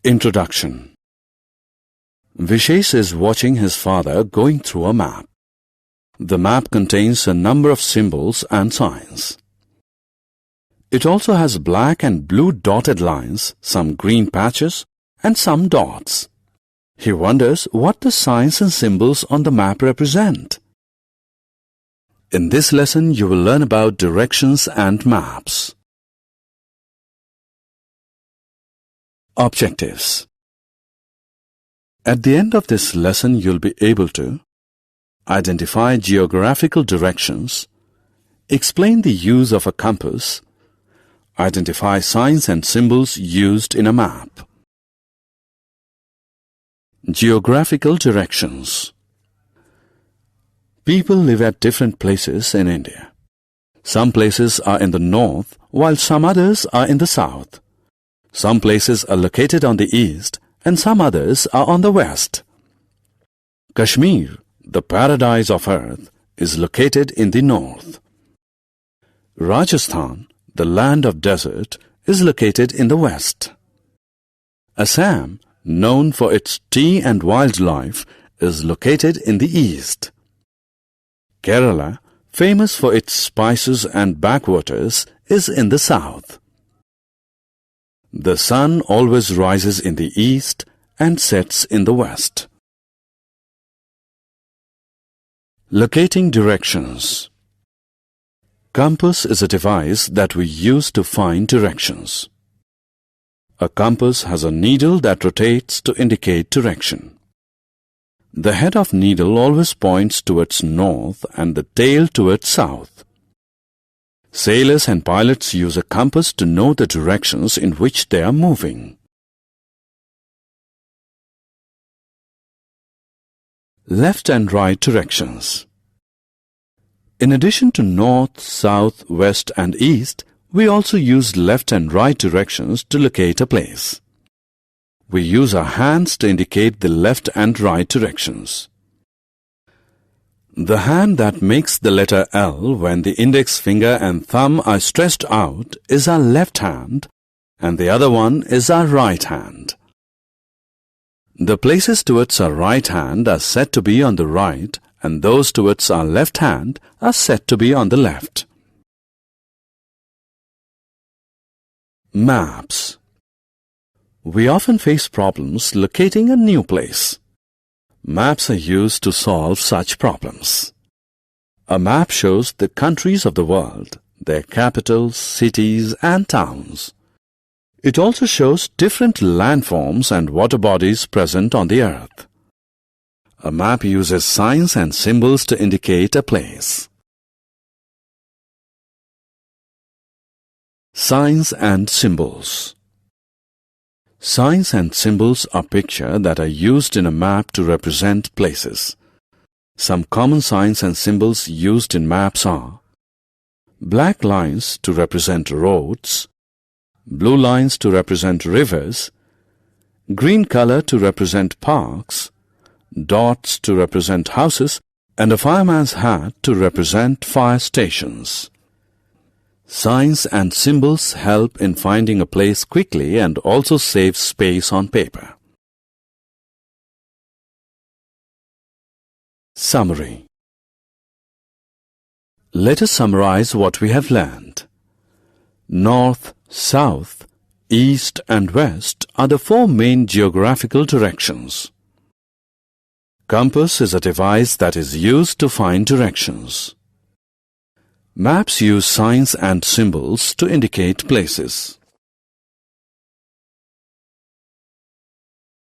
Introduction. Vishesh is watching his father going through a map. The map contains a number of symbols and signs. It also has black and blue dotted lines, some green patches, and some dots. He wonders what the signs and symbols on the map represent. In this lesson, you will learn about directions and maps. Objectives. At the end of this lesson, you'll be able to identify geographical directions, explain the use of a compass, identify signs and symbols used in a map. Geographical directions. People live at different places in India. Some places are in the north, while some others are in the south. Some places are located on the east, and some others are on the west. Kashmir, the paradise of earth, is located in the north. Rajasthan, the land of desert, is located in the west. Assam, known for its tea and wildlife, is located in the east. Kerala, famous for its spices and backwaters, is in the south. The sun always rises in the east and sets in the west. Locating directions. Compass is a device that we use to find directions. A compass has a needle that rotates to indicate direction. The head of needle always points towards north and the tail towards south. Sailors and pilots use a compass to know the directions in which they are moving. Left and right directions. In addition to north, south, west and east, we also use left and right directions to locate a place. We use our hands to indicate the left and right directions. The hand that makes the letter L when the index finger and thumb are stretched out is our left hand, and the other one is our right hand. The places towards our right hand are said to be on the right, and those towards our left hand are said to be on the left. Maps. We often face problems locating a new place. Maps are used to solve such problems. A map shows the countries of the world, their capitals, cities and towns. It also shows different landforms and water bodies present on the earth. A map uses signs and symbols to indicate a place. Signs and symbols. Signs and symbols are pictures that are used in a map to represent places. Some common signs and symbols used in maps are black lines to represent roads, blue lines to represent rivers, green color to represent parks, dots to represent houses, and a fireman's hat to represent fire stations. Signs and symbols help in finding a place quickly and also save space on paper. Summary. Let us summarize what we have learned. North, south, east and west are the four main geographical directions. Compass is a device that is used to find directions. Maps use signs and symbols to indicate places.